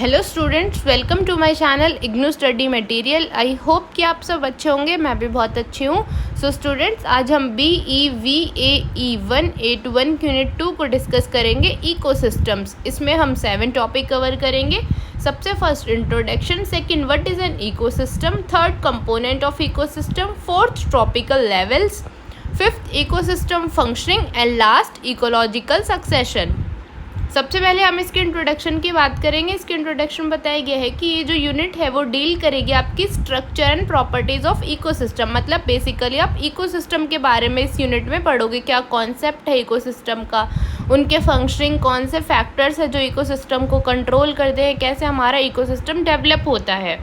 Hello students, welcome to my channel IGNOU study material. I hope कि आप सब अच्छे होंगे। मैं भी बहुत अच्छी हूँ। सो स्टूडेंट्स, आज हम BEVAE1 A1 यूनिट 2 को डिस्कस करेंगे इकोसिस्टम्स। इसमें हम 7 टॉपिक कवर करेंगे। सबसे first introduction, second what is an ecosystem, third component of ecosystem, fourth tropical levels, fifth ecosystem functioning and last ecological succession. सबसे पहले हम इसके इंट्रोडक्शन की बात करेंगे। इसके इंट्रोडक्शन बताया गया है कि ये जो यूनिट है वो डील करेगी आपकी structure and properties of ecosystem. मतलब बेसिकली आप इकोसिस्टम के बारे में इस यूनिट में पढ़ोगे। क्या कॉन्सेप्ट है इकोसिस्टम का, उनके फंक्शनिंग, कौन से फैक्टर्स है जो इकोसिस्टम को कंट्रोल करते हैं, कैसे हमारा इकोसिस्टम डेवलप होता है।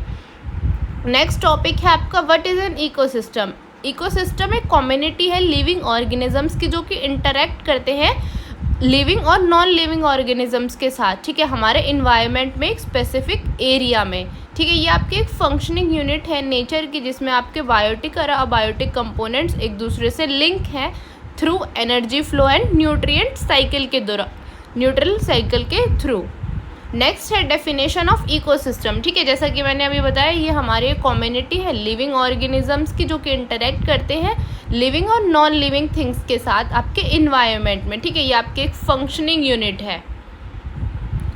नेक्स्ट टॉपिक है आपका what is an ecosystem. Ecosystem एक कम्युनिटी है लिविंग ऑर्गेनिजम्स की जो कि इंटरेक्ट करते हैं लिविंग और नॉन लिविंग ऑर्गेनिजम्स के साथ, ठीक है, हमारे इन्वायरमेंट में एक स्पेसिफिक एरिया में, ठीक है। ये आपकी एक फंक्शनिंग यूनिट है नेचर की, जिसमें आपके बायोटिक और अबायोटिक कंपोनेंट्स एक दूसरे से लिंक हैं through energy flow and nutrient cycle के दौरान, न्यूट्रल साइकिल के थ्रू। नेक्स्ट है डेफिनेशन ऑफ इकोसिस्टम, ठीक है। जैसा कि मैंने अभी बताया, ये हमारी कम्युनिटी है लिविंग ऑर्गेनिजम्स की जो कि इंटरेक्ट करते हैं लिविंग और नॉन लिविंग थिंग्स के साथ आपके इन्वायरमेंट में, ठीक है। ये आपकी एक फंक्शनिंग यूनिट है।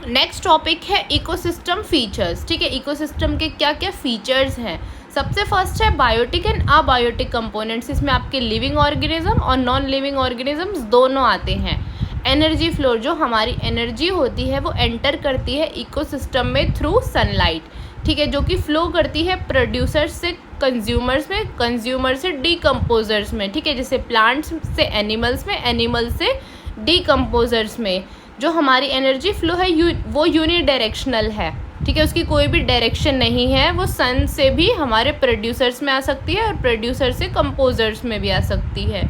नेक्स्ट टॉपिक है इकोसिस्टम फीचर्स, ठीक है। इकोसिस्टम के क्या क्या फीचर्स हैं। सबसे फर्स्ट है बायोटिक एंड अबायोटिक कंपोनेंट्स। इसमें आपके लिविंग ऑर्गेनिज्म और नॉन लिविंग ऑर्गेनिजम्स दोनों आते हैं। एनर्जी फ्लो, जो हमारी एनर्जी होती है वो एंटर करती है इकोसिस्टम में थ्रू सनलाइट, ठीक है, जो कि फ्लो करती है प्रोड्यूसर्स से कंज्यूमर्स में, कंज्यूमर से डीकम्पोजर्स में, ठीक है, जैसे प्लांट्स से एनिमल्स में, एनिमल्स से डीकम्पोजर्स में। जो हमारी एनर्जी फ्लो है वो यूनिडायरेक्शनल है, ठीक है, उसकी कोई भी डायरेक्शन नहीं है। वो सन से भी हमारे प्रोड्यूसर्स में आ सकती है और प्रोड्यूसर से कंपोजर्स में भी आ सकती है।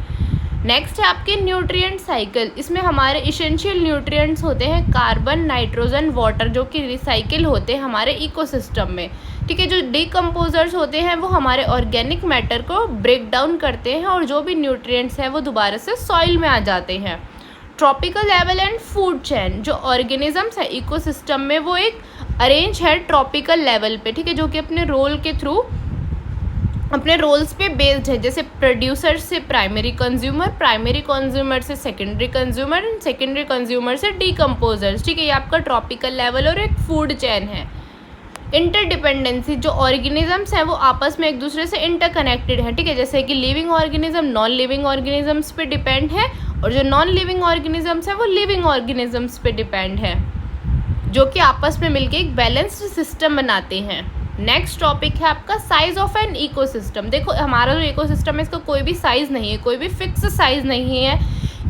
नेक्स्ट है आपके न्यूट्रिएंट साइकिल। इसमें हमारे इसेंशियल न्यूट्रिएंट्स होते हैं कार्बन, नाइट्रोजन, वाटर, जो कि रिसाइकिल होते हैं हमारे इकोसिस्टम में, ठीक है। जो डीकम्पोजर्स होते हैं वो हमारे ऑर्गेनिक मैटर को ब्रेक डाउन करते हैं और जो भी न्यूट्रिएंट्स हैं वो दोबारा से सॉइल में आ जाते हैं। Tropical level and food chain, जो ऑर्गेनिजम्स है इकोसिस्टम में वो एक अरेंज है ट्रॉपिकल लेवल पे, ठीक है, जो कि अपने रोल के थ्रू, अपने रोल्स पे बेस्ड है। जैसे प्रोड्यूसर से प्राइमरी कंज्यूमर, प्राइमरी कंज्यूमर से secondary consumer and secondary consumer से डीकम्पोजर्स, ठीक है। ये आपका ट्रॉपिकल लेवल और एक फूड चेन है। इंटरडिपेंडेंसी, जो ऑर्गेनिजम्स हैं वो आपस में एक दूसरे से इंटरकनेक्टेड है, ठीक है। जैसे कि living organism non living organisms पे डिपेंड है और जो नॉन लिविंग ऑर्गेनिजम्स है वो लिविंग ऑर्गेनिजम्स पे डिपेंड है, जो कि आपस में मिलकर एक बैलेंस्ड सिस्टम बनाते हैं। नेक्स्ट टॉपिक है आपका साइज ऑफ एन इकोसिस्टम। देखो, हमारा जो इकोसिस्टम है इसका कोई भी साइज़ नहीं है, कोई भी फिक्स साइज़ नहीं है।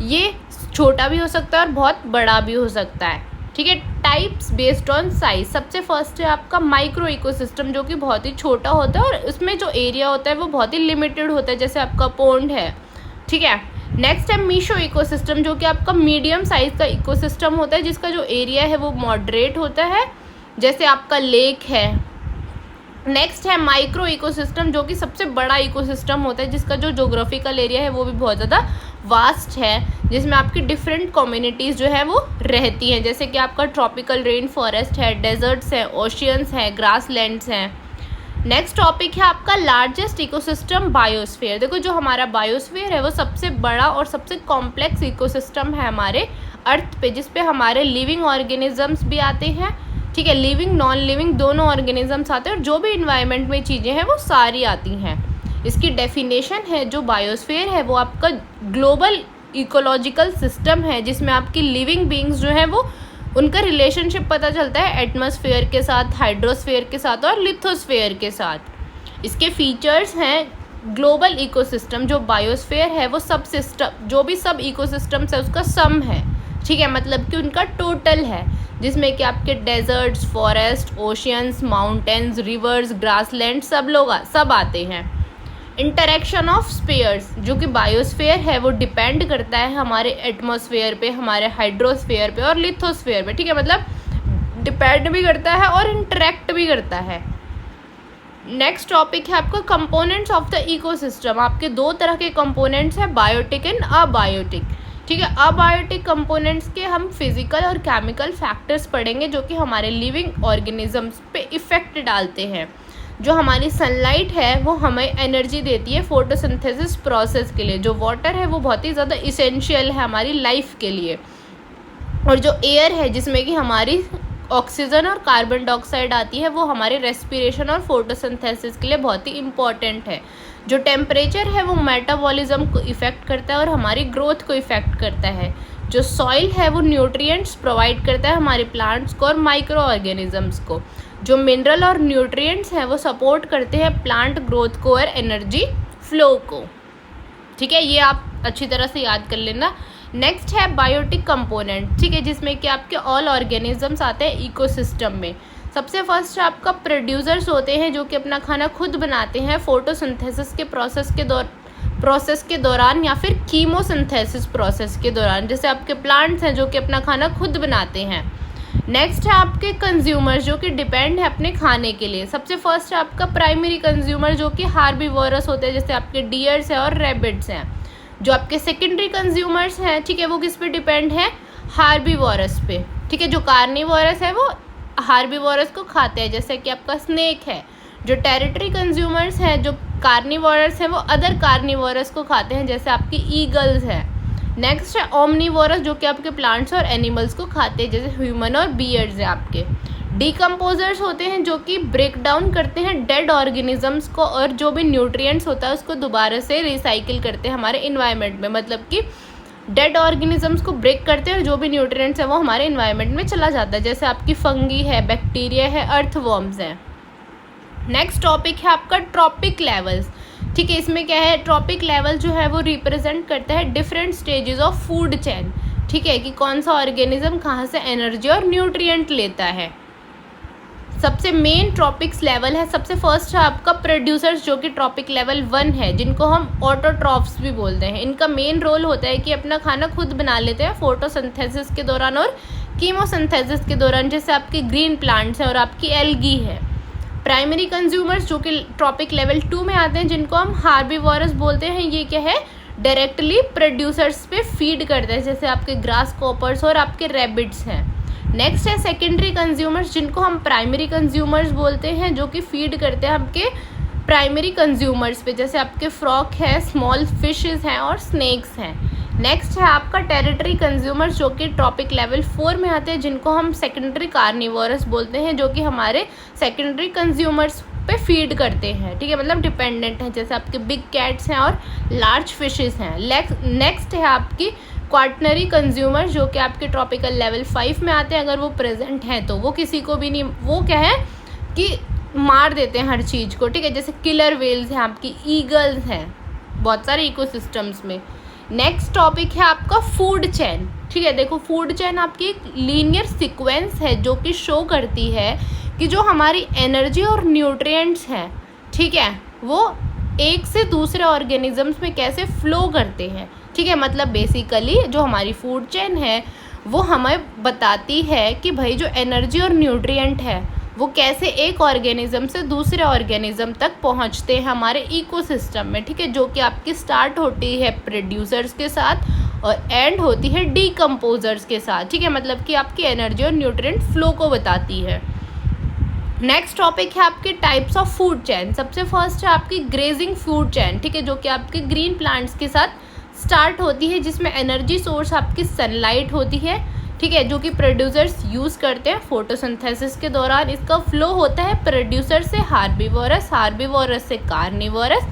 ये छोटा भी हो सकता है और बहुत बड़ा भी हो सकता है, ठीक है। Types based on size. सबसे फर्स्ट है आपका माइक्रो इकोसिस्टम, जो कि बहुत ही छोटा होता है और उसमें जो एरिया होता है वो बहुत ही लिमिटेड होता है, जैसे आपका पोंड है, ठीक है। नेक्स्ट है मीशो इकोसिस्टम, जो कि आपका मीडियम साइज का इकोसिस्टम होता है, जिसका जो एरिया है वो मॉडरेट होता है, जैसे आपका लेक है। नेक्स्ट है माइक्रो इकोसिस्टम, जो कि सबसे बड़ा इकोसिस्टम होता है, जिसका जो जोग्राफिकल एरिया है वो भी बहुत ज़्यादा वास्ट है, जिसमें आपकी डिफरेंट कम्युनिटीज़ जो है वो रहती हैं, जैसे कि आपका ट्रॉपिकल रेन फॉरेस्ट है, डेजर्ट्स हैं, ओशियंस हैं, ग्रासलैंड्स हैं। नेक्स्ट टॉपिक है आपका लार्जेस्ट इकोसिस्टम बायोस्फीयर। देखो, जो हमारा बायोस्फीयर है वो सबसे बड़ा और सबसे कॉम्प्लेक्स इकोसिस्टम है हमारे अर्थ पे, जिस पे हमारे लिविंग ऑर्गेनिजम्स भी आते हैं, ठीक है, लिविंग नॉन लिविंग दोनों ऑर्गेनिजम्स आते हैं और जो भी इन्वायरमेंट में चीज़ें हैं वो सारी आती हैं। इसकी डेफिनेशन है, जो बायोस्फीयर है वो आपका ग्लोबल इकोलॉजिकल सिस्टम है, जिसमें आपकी लिविंग बीइंग्स जो है वो उनका रिलेशनशिप पता चलता है एटमॉस्फेयर के साथ, हाइड्रोस्फेयर के साथ और लिथोस्फेयर के साथ। इसके फीचर्स हैं ग्लोबल इकोसिस्टम, जो बायोस्फीयर है वो सब सिस्टम, जो भी सब इकोसिस्टम्स है उसका सम है, ठीक है, मतलब कि उनका टोटल है, जिसमें कि आपके deserts, forest, oceans, mountains, rivers, grassland सब आते हैं। इंटरेक्शन ऑफ स्फीयर्स, जो कि बायोस्फीयर है वो डिपेंड करता है हमारे एटमॉस्फेयर पे, हमारे हाइड्रोस्फीयर पे और लिथोस्फीयर पे, ठीक है, मतलब डिपेंड भी करता है और इंटरेक्ट भी करता है। नेक्स्ट टॉपिक है आपका कंपोनेंट्स ऑफ द इकोसिस्टम। आपके दो तरह के कंपोनेंट्स हैं, बायोटिक एंड अबायोटिक। ठीक है। अबायोटिक कंपोनेंट्स के हम फिजिकल और केमिकल फैक्टर्स पढ़ेंगे जो कि हमारे लिविंग ऑर्गेनिजम्स पे इफ़ेक्ट डालते हैं। जो हमारी सनलाइट है वो हमें एनर्जी देती है फोटोसिंथेसिस प्रोसेस के लिए। जो वाटर है वो बहुत ही ज़्यादा इसेंशियल है हमारी लाइफ के लिए। और जो एयर है जिसमें कि हमारी ऑक्सीजन और कार्बन डाइऑक्साइड आती है वो हमारे रेस्पिरेशन और फोटोसिंथेसिस के लिए बहुत ही इम्पॉर्टेंट है। जो टेम्परेचर है वो मेटाबॉलिज्म को इफ़ेक्ट करता है और हमारी ग्रोथ को इफ़ेक्ट करता है। जो सॉइल है वो न्यूट्रिएंट्स प्रोवाइड करता है हमारे प्लांट्स को और माइक्रो ऑर्गेनिजम्स को। जो मिनरल और न्यूट्रिएंट्स हैं वो सपोर्ट करते हैं प्लांट ग्रोथ को और एनर्जी फ्लो को। ठीक है, ये आप अच्छी तरह से याद कर लेना। नेक्स्ट है बायोटिक कंपोनेंट, ठीक है, जिसमें कि आपके ऑल ऑर्गेनिजम्स आते हैं इकोसिस्टम में। सबसे फर्स्ट आपका प्रोड्यूसर्स होते हैं जो कि अपना खाना खुद बनाते हैं फोटोसिंथेसिस के प्रोसेस के दौरान या फिर कीमोसिंथेसिस प्रोसेस के दौरान। जैसे आपके प्लांट्स हैं जो कि अपना खाना खुद बनाते हैं। नेक्स्ट है आपके कंज्यूमर्स जो कि डिपेंड है अपने खाने के लिए। सबसे फर्स्ट है आपका प्राइमरी कंज्यूमर जो कि हार्बीवोरस होते हैं, जैसे आपके डियर्स हैं और रैबिट्स हैं। जो आपके सेकेंडरी कंज्यूमर्स हैं, ठीक है, वो किस पे डिपेंड है, हार्बीवोरस पे। ठीक है, जो कार्निवोरस है वो हार्बीवोरस को खाते हैं, जैसे कि आपका स्नेक है। जो टेरिटरी कंज्यूमर्स हैं, जो कार्निवोरस हैं, वो अदर कार्निवोरस को खाते हैं, जैसे आपकी ईगल्स है। नेक्स्ट है ओमनीवोरस जो कि आपके प्लांट्स और एनिमल्स को खाते हैं, जैसे ह्यूमन और बियर्ड्स हैं आपके। डिकम्पोजर्स होते हैं जो कि ब्रेक डाउन करते हैं डेड ऑर्गेनिजम्स को और जो भी न्यूट्रिएंट्स होता है उसको दोबारा से रिसाइकिल करते हैं हमारे इन्वायरमेंट में। मतलब कि डेड ऑर्गेनिजम्स को ब्रेक करते हैं और जो भी न्यूट्रिएंट्स है वो हमारे इन्वायरमेंट में चला जाता है, जैसे आपकी फंगी है, बैक्टीरिया है, अर्थवॉर्म्स हैं। नेक्स्ट टॉपिक है आपका ट्रॉपिक लेवल्स। ठीक है, इसमें क्या है, ट्रॉपिक लेवल जो है वो रिप्रेजेंट करता है different stages of food chain. ठीक है, कि कौन सा ऑर्गेनिज्म कहाँ से एनर्जी और न्यूट्रिएंट लेता है। सबसे मेन ट्रॉपिक्स लेवल है, सबसे फर्स्ट है आपका प्रोड्यूसर्स जो कि ट्रॉपिक लेवल 1 है, जिनको हम ऑटोट्रॉफ्स भी बोलते हैं। इनका मेन रोल होता है कि अपना खाना खुद बना लेते हैं फोटोसिंथेसिस के दौरान और कीमोसिंथेसिस के दौरान, जैसे आपके ग्रीन प्लांट्स हैं और आपकी एल्गी है। प्राइमरी कंज्यूमर्स जो कि ट्रॉपिक लेवल 2 में आते हैं, जिनको हम हार्बीवोरस बोलते हैं। ये क्या है, डायरेक्टली प्रोड्यूसर्स पे फीड करते हैं, जैसे आपके ग्रास कॉपर्स और आपके रैबिट्स हैं। नेक्स्ट है सेकेंडरी कंज्यूमर्स जिनको हम प्राइमरी कंज्यूमर्स बोलते हैं, जो कि फीड करते हैं आपके प्राइमरी कंज्यूमर्स पे, जैसे आपके फ्रॉक है, स्मॉल फिशेस हैं और स्नेक्स हैं। नेक्स्ट है आपका टेरिटरी कंज्यूमर्स जो कि ट्रॉपिक लेवल 4 में आते हैं, जिनको हम सेकेंडरी कार्निवोरस बोलते हैं, जो कि हमारे सेकेंडरी कंज्यूमर्स पे फीड करते हैं। ठीक है, मतलब डिपेंडेंट हैं, जैसे आपके बिग कैट्स हैं और लार्ज फिशेस हैं। नेक्स्ट है आपकी क्वार्टनरी कंज्यूमर जो कि आपके ट्रॉपिकल लेवल 5 में आते हैं। अगर वो प्रेजेंट हैं तो वो किसी को भी नहीं, वो क्या है कि मार देते हैं हर चीज़ को। ठीक है, जैसे किलर वेल्स हैं, आपकी ईगल्स हैं, बहुत सारे इकोसिस्टम्स में। नेक्स्ट टॉपिक है आपका फूड चेन। ठीक है, देखो फूड चेन आपकी एक लीनियर सीक्वेंस है जो कि शो करती है कि जो हमारी एनर्जी और न्यूट्रिएंट्स हैं, ठीक है, वो एक से दूसरे ऑर्गेनिजम्स में कैसे फ्लो करते हैं। ठीक है, मतलब बेसिकली जो हमारी फूड चेन है वो हमें बताती है कि भाई जो एनर्जी और न्यूट्रिएंट है वो कैसे एक ऑर्गेनिज्म से दूसरे ऑर्गेनिज्म तक पहुंचते हैं हमारे इकोसिस्टम में। ठीक है, जो कि आपकी स्टार्ट होती है प्रोड्यूसर्स के साथ और एंड होती है डीकम्पोजर्स के साथ। ठीक है, मतलब कि आपकी एनर्जी और न्यूट्रिएंट फ्लो को बताती है। नेक्स्ट टॉपिक है आपके टाइप्स ऑफ फूड चेन। सबसे फर्स्ट है आपकी ग्रेजिंग फूड चेन। ठीक है, जो कि आपके ग्रीन प्लांट्स के साथ स्टार्ट होती है, जिसमें एनर्जी सोर्स आपकी सनलाइट होती है। ठीक है, जो कि प्रोड्यूसर्स यूज़ करते हैं फोटोसिंथेसिस के दौरान। इसका फ्लो होता है प्रोड्यूसर से हार्बीवोरस, हार्बीवोरस से कार्निवोरस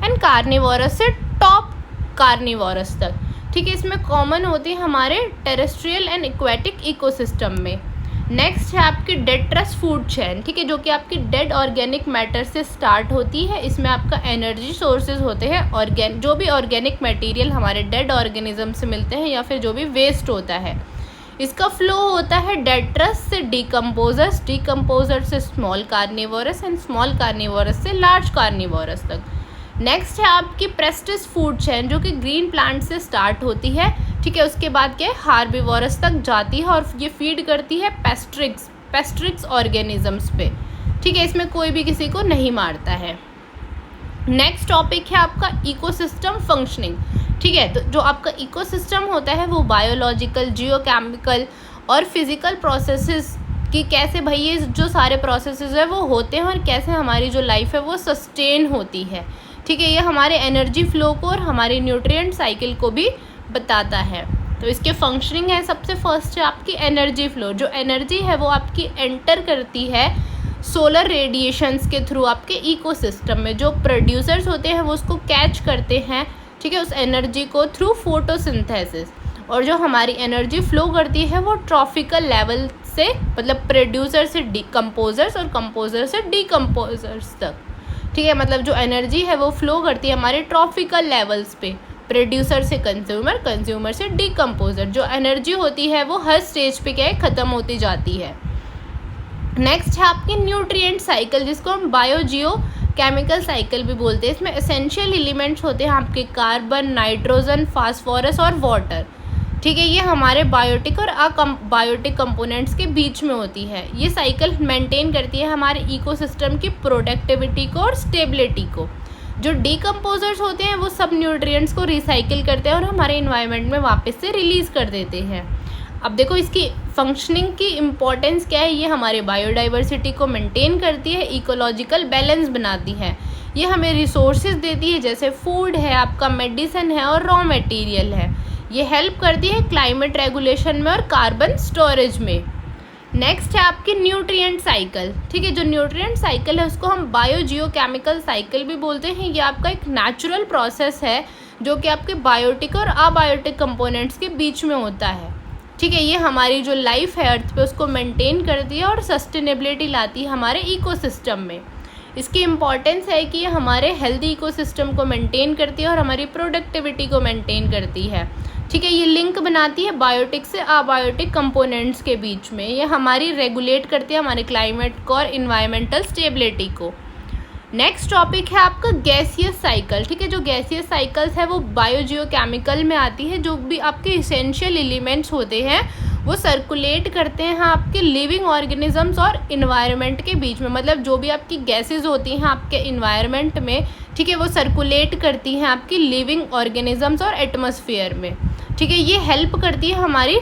एंड कार्निवोरस से टॉप कार्निवोरस तक। ठीक है, इसमें कॉमन होती है हमारे टेरेस्ट्रियल एंड एक्वेटिक इकोसिस्टम में। नेक्स्ट है आपकी डेट्रस फूड चेन। ठीक है, जो कि आपकी डेड ऑर्गेनिक मैटर से स्टार्ट होती है। इसमें आपका एनर्जी सोर्सेज होते हैं जो भी ऑर्गेनिक मटेरियल हमारे डेड ऑर्गेनिज्म से मिलते हैं या फिर जो भी वेस्ट होता है। इसका फ्लो होता है डेट्रस से डीकम्पोजर्स, डीकम्पोजर से small carnivorous and small carnivorous से लार्ज कार्निवोरस तक। नेक्स्ट है आपकी प्रेस्टिस फूड चेन जो कि ग्रीन प्लांट से स्टार्ट होती है। ठीक है, उसके बाद क्या है हार्बीवोरस तक जाती है और ये फीड करती है पेस्ट्रिक्स ऑर्गेनिजम्स पे। ठीक है, इसमें कोई भी किसी को नहीं मारता है। नेक्स्ट टॉपिक है आपका इकोसिस्टम फंक्शनिंग। ठीक है। तो जो आपका इकोसिस्टम होता है वो बायोलॉजिकल, जियोकेमिकल और फिजिकल प्रोसेसेस कि कैसे भाई ये जो सारे प्रोसेसेस है वो होते हैं और कैसे हमारी जो लाइफ है वो सस्टेन होती है। ठीक है, ये हमारे एनर्जी फ्लो को और हमारे न्यूट्रिएंट साइकिल को भी बताता है। तो इसके फंक्शनिंग है, सबसे फर्स्ट है आपकी एनर्जी फ्लो। जो एनर्जी है वो आपकी एंटर करती है सोलर रेडिएशंस के थ्रू आपके इकोसिस्टम में। जो प्रोड्यूसर्स होते हैं वो उसको कैच करते हैं, ठीक है, उस एनर्जी को थ्रू फोटोसिंथेसिस। और जो हमारी एनर्जी फ्लो करती है वो ट्रॉफिकल लेवल से, मतलब प्रोड्यूसर से डिकम्पोजर्स और कंपोजर से डिकम्पोजर्स तक। ठीक है, मतलब जो एनर्जी है वो फ्लो करती है हमारे ट्रॉफिकल लेवल्स पे, प्रोड्यूसर से कंज्यूमर, कंज्यूमर से डिकम्पोजर। जो एनर्जी होती है वो हर स्टेज पे क्या है, ख़त्म होती जाती है। नेक्स्ट है आपकी न्यूट्रिएंट साइकिल, जिसको हम बायोजियो केमिकल साइकिल भी बोलते हैं। इसमें एसेंशियल एलिमेंट्स होते हैं आपके कार्बन, नाइट्रोजन, फास्फोरस और वाटर। ठीक है, ये हमारे बायोटिक और अबायोटिक कंपोनेंट्स के बीच में होती है। ये साइकिल मेंटेन करती है हमारे इकोसिस्टम की प्रोडक्टिविटी को और स्टेबिलिटी को। जो डिकम्पोजर्स होते हैं वो सब न्यूट्रिएंट्स को रिसाइकिल करते हैं और हमारे इन्वायरमेंट में वापस से रिलीज़ कर देते हैं। अब देखो इसकी फंक्शनिंग की इम्पॉर्टेंस क्या है। ये हमारे बायोडाइवर्सिटी को मेंटेन करती है, इकोलॉजिकल बैलेंस बनाती है। ये हमें रिसोर्सेज देती है, जैसे फूड है, आपका मेडिसिन है और रॉ मटेरियल है। ये हेल्प करती है क्लाइमेट रेगुलेशन में और कार्बन स्टोरेज में। नेक्स्ट है आपकी न्यूट्रिएंट साइकिल। ठीक है, जो न्यूट्रिएंट साइकिल है उसको हम बायोजियोकेमिकल साइकिल भी बोलते हैं। ये आपका एक नेचुरल प्रोसेस है जो कि आपके बायोटिक और अबायोटिक कंपोनेंट्स के बीच में होता है। ठीक है, ये हमारी जो लाइफ है अर्थ पे उसको मेंटेन करती है और सस्टेनेबिलिटी लाती है हमारे इकोसिस्टम में। इसकी इम्पॉर्टेंस है कि ये हमारे हेल्दी इकोसिस्टम को मेंटेन करती है और हमारी प्रोडक्टिविटी को मेंटेन करती है। ठीक है, ये लिंक बनाती है बायोटिक से अबायोटिक कंपोनेंट्स के बीच में। ये हमारी रेगुलेट करती है हमारे क्लाइमेट को और इन्वायरमेंटल स्टेबिलिटी को। नेक्स्ट टॉपिक है आपका गैसियस साइकिल। ठीक है, जो गैसियस साइकिल्स है वो बायोजियोकेमिकल में आती है। जो भी आपके इसेंशियल एलिमेंट्स होते हैं वो सर्कुलेट करते हैं आपके लिविंग ऑर्गेनिजम्स और इन्वायरमेंट के बीच में। मतलब जो भी आपकी गैसेस होती हैं आपके इन्वायरमेंट में, ठीक है, वो सर्कुलेट करती हैं आपकी लिविंग ऑर्गेनिजम्स और एटमॉस्फेयर में। ठीक है, ये हेल्प करती है हमारी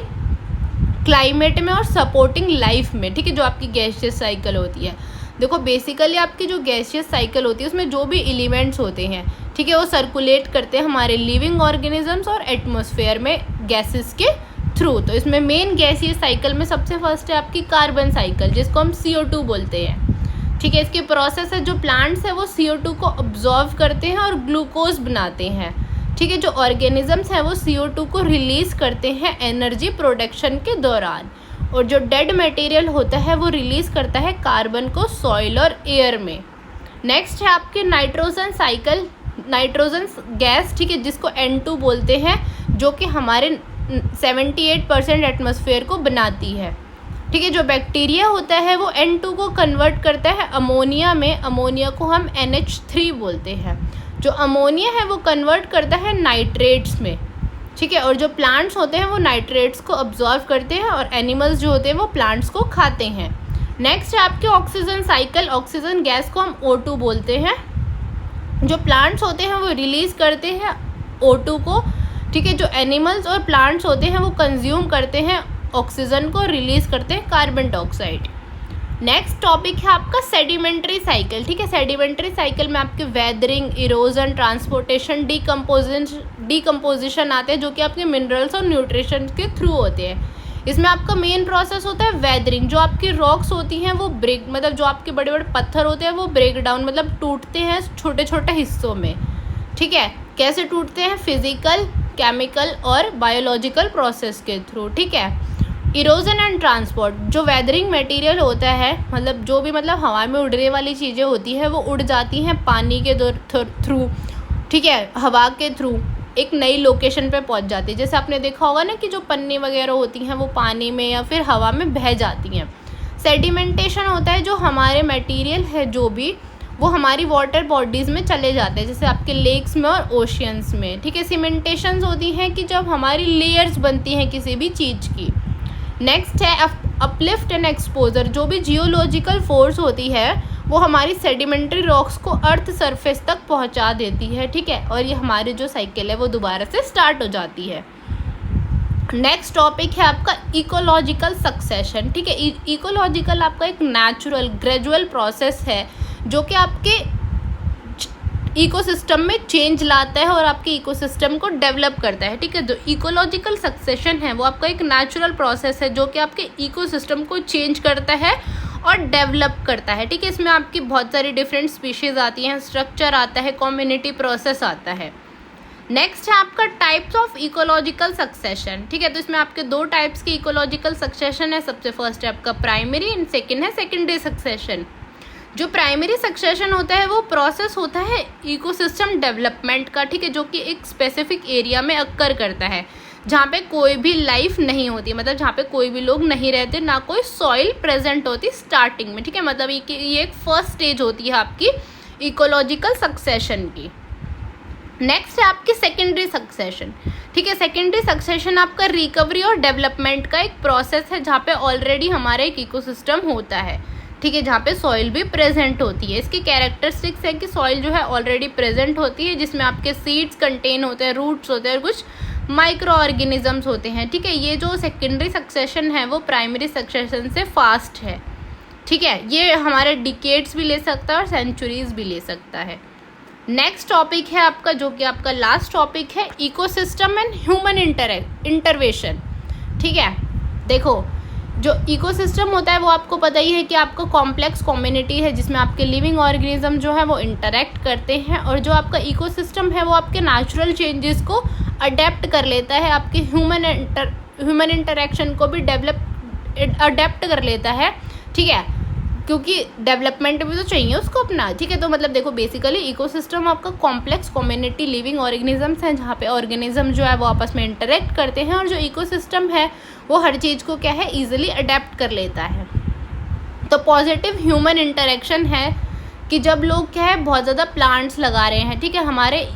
क्लाइमेट में और सपोर्टिंग लाइफ में। ठीक है, जो आपकी गैसियस साइकिल होती है, देखो बेसिकली आपकी जो गैसियस साइकिल होती है उसमें जो भी एलिमेंट्स होते हैं, ठीक है, वो सर्कुलेट करते हैं हमारे लिविंग ऑर्गेनिजम्स और एटमॉस्फेयर में गैसेस के थ्रू। तो इसमें मेन गैसियस साइकिल में सबसे फर्स्ट है आपकी कार्बन साइकिल, जिसको हम CO2 बोलते हैं। ठीक है, इसके प्रोसेस है, जो प्लांट्स है वो CO2 को ऑब्जॉर्व करते हैं और ग्लूकोज बनाते हैं। ठीक है, जो ऑर्गेनिजम्स हैं वो CO2 को रिलीज़ करते हैं एनर्जी प्रोडक्शन के दौरान। और जो डेड मटेरियल होता है वो रिलीज़ करता है कार्बन को सॉइल और एयर में। नेक्स्ट है आपके नाइट्रोजन साइकिल, नाइट्रोजन गैस, ठीक है, जिसको N2 बोलते हैं, जो कि हमारे 78% एटमॉस्फेयर को बनाती है। ठीक है, जो बैक्टीरिया होता है वो N2 को कन्वर्ट करता है अमोनिया में। अमोनिया को हम NH3 बोलते हैं। जो अमोनिया है वो कन्वर्ट करता है नाइट्रेट्स में। ठीक है, और जो प्लांट्स होते हैं वो नाइट्रेट्स को ऑब्जॉर्व करते हैं और एनिमल्स जो होते हैं वो प्लांट्स को खाते हैं। नेक्स्ट है आपके ऑक्सीजन साइकिल। ऑक्सीजन गैस को हम O2 बोलते हैं। जो प्लांट्स होते हैं वो रिलीज़ करते हैं O2 को। ठीक है, जो एनिमल्स और प्लांट्स होते हैं वो कंज्यूम करते हैं ऑक्सीजन को, रिलीज़ करते हैं कार्बन डाइऑक्साइड। नेक्स्ट टॉपिक है आपका सेडिमेंट्री साइकिल। ठीक है, सेडिमेंट्री साइकिल में आपके वेदरिंग, इरोजन, ट्रांसपोर्टेशन, डिकम्पोजिशन आते हैं, जो कि आपके मिनरल्स और न्यूट्रिशन के थ्रू होते हैं। इसमें आपका मेन प्रोसेस होता है वेदरिंग। जो आपकी रॉक्स होती हैं वो ब्रेक, मतलब जो आपके बड़े बड़े पत्थर होते हैं वो ब्रेक डाउन, मतलब टूटते हैं छोटे छोटे हिस्सों में। ठीक है, कैसे टूटते हैं? फिजिकल, केमिकल और बायोलॉजिकल प्रोसेस के थ्रू। ठीक है, इरोजन एंड ट्रांसपोर्ट, जो वेदरिंग मटेरियल होता है, मतलब जो भी मतलब हवा में उड़ने वाली चीज़ें होती हैं वो उड़ जाती हैं पानी के थ्रू। ठीक है, हवा के थ्रू एक नई लोकेशन पे पहुंच जाती है। जैसे आपने देखा होगा ना कि जो पन्नी वगैरह होती हैं वो पानी में या फिर हवा में बह जाती हैं। सेडिमेंटेशन होता है, जो हमारे मटेरियल है जो भी वो हमारी वाटर बॉडीज़ में चले जाते हैं, जैसे आपके लेक्स में और ओशियंस में। ठीक है, सीमेंटेशंस होती हैं कि जब हमारी लेयर्स बनती हैं किसी भी चीज़ की। नेक्स्ट है अपलिफ्ट एंड एक्सपोजर। जो भी जियोलॉजिकल फोर्स होती है वो हमारी सेडिमेंट्री रॉक्स को अर्थ सरफेस तक पहुंचा देती है, ठीक है, और ये हमारी जो साइकिल है वो दोबारा से स्टार्ट हो जाती है। नेक्स्ट टॉपिक है आपका इकोलॉजिकल सक्सेशन, ठीक है। इकोलॉजिकल आपका एक नेचुरल ग्रेजुअल प्रोसेस है जो कि आपके इकोसिस्टम में चेंज लाता है और आपके इकोसिस्टम को डेवलप करता है, ठीक है। जो इकोलॉजिकल सक्सेशन है वो आपका एक नेचुरल प्रोसेस है जो कि आपके इकोसिस्टम को चेंज करता है और डेवलप करता है, ठीक है। इसमें आपकी बहुत सारी डिफरेंट स्पीशीज़ आती हैं, स्ट्रक्चर आता है, कम्युनिटी प्रोसेस आता है। नेक्स्ट है आपका टाइप्स ऑफ इकोलॉजिकल सक्सेशन, ठीक है। तो इसमें आपके दो टाइप्स की इकोलॉजिकल सक्सेशन है। सबसे फर्स्ट है आपका प्राइमरी एंड सेकंड है सेकेंडरी सक्सेशन। जो प्राइमरी सक्सेशन होता है वो प्रोसेस होता है इकोसिस्टम डेवलपमेंट का, ठीक है, जो कि एक स्पेसिफिक एरिया में अक्कर करता है जहाँ पे कोई भी लाइफ नहीं होती, मतलब जहाँ पे कोई भी लोग नहीं रहते, ना कोई सॉइल प्रेजेंट होती स्टार्टिंग में, ठीक है। मतलब ये एक फर्स्ट स्टेज होती है आपकी इकोलॉजिकल सक्सेशन की। नेक्स्ट है आपकी सेकेंडरी सक्सेशन, ठीक है। सेकेंडरी सक्सेशन आपका रिकवरी और डेवलपमेंट का एक प्रोसेस है जहाँ पे ऑलरेडी हमारा एक इकोसिस्टम होता है, ठीक है, जहाँ पे सॉइल भी प्रेजेंट होती है। इसकी कैरेक्टरिस्टिक्स है कि सॉइल जो है ऑलरेडी प्रेजेंट होती है, जिसमें आपके सीड्स कंटेन होते हैं, रूट्स होते हैं और कुछ माइक्रो ऑर्गेनिजम्स होते हैं, ठीक है। ये जो सेकेंडरी सक्सेशन है वो प्राइमरी सक्सेशन से फास्ट है, ठीक है। ये हमारे डिकेड्स भी ले सकता है और सेंचुरीज भी ले सकता है। नेक्स्ट टॉपिक है आपका जो कि आपका लास्ट टॉपिक है इकोसिस्टम एंड ह्यूमन इंटरवेंशन, ठीक है। देखो जो इकोसिस्टम होता है वो आपको पता ही है कि आपका कॉम्प्लेक्स कम्युनिटी है जिसमें आपके लिविंग ऑर्गेनिज्म जो है वो इंटरेक्ट करते हैं, और जो आपका इकोसिस्टम है वो आपके नेचुरल चेंजेस को अडेप्ट कर लेता है, आपके ह्यूमन इंटरेक्शन को भी अडेप्ट कर लेता है, ठीक है, क्योंकि डेवलपमेंट भी तो चाहिए उसको अपना, ठीक है। तो मतलब देखो बेसिकली इकोसिस्टम आपका कॉम्प्लेक्स कम्युनिटी लिविंग ऑर्गेनिजम्स हैं जहाँ पे ऑर्गेनिज्म जो है वो आपस में इंटरेक्ट करते हैं, और जो इकोसिस्टम है वो हर चीज़ को क्या है ईजिली अडेप्ट कर लेता है। तो पॉजिटिव ह्यूमन इंटरेक्शन है कि जब लोग क्या है बहुत ज़्यादा प्लांट्स लगा रहे हैं, ठीक है, हमारे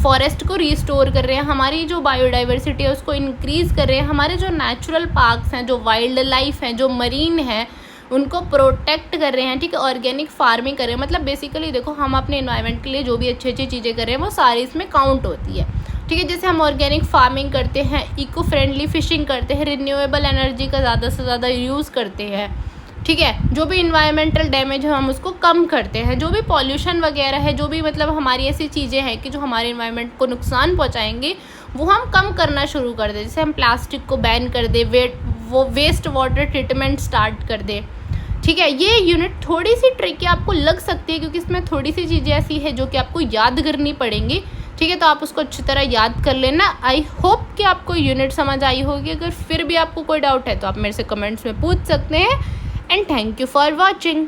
फॉरेस्ट को रिस्टोर कर रहे हैं, हमारी जो बायोडाइवर्सिटी है उसको इंक्रीज़ कर रहे हैं, हमारे जो नेचुरल पार्क्स हैं, जो वाइल्ड लाइफ हैं, जो मरीन है, उनको प्रोटेक्ट कर रहे हैं, ठीक है, ऑर्गेनिक फार्मिंग कर रहे हैं। मतलब बेसिकली देखो हम अपने इन्वायरमेंट के लिए जो भी अच्छी अच्छी चीज़ें कर रहे हैं वो सारी इसमें काउंट होती है, ठीक है। जैसे हम ऑर्गेनिक फार्मिंग करते हैं, इको फ्रेंडली फिशिंग करते हैं, रिन्यूएबल एनर्जी का ज़्यादा से ज़्यादा यूज़ करते हैं, ठीक है, जो भी इन्वायरमेंटल डैमेज है हम उसको कम करते हैं, जो भी पॉल्यूशन वगैरह है, जो भी मतलब हमारी ऐसी चीज़ें हैं कि जो हमारे इन्वायरमेंट को नुकसान पहुंचाएंगे वो हम कम करना शुरू कर दें। जैसे हम प्लास्टिक को बैन कर दें, वेस्ट वाटर ट्रीटमेंट स्टार्ट कर दें, ठीक है। ये यूनिट थोड़ी सी ट्रिकी आपको लग सकती है क्योंकि इसमें थोड़ी सी चीज़ें ऐसी है जो कि आपको याद करनी पड़ेंगी, ठीक है। तो आप उसको अच्छी तरह याद कर लेना। आई होप कि आपको यूनिट समझ आई होगी। अगर फिर भी आपको कोई डाउट है तो आप मेरे से कमेंट्स में पूछ सकते हैं। And thank you for watching.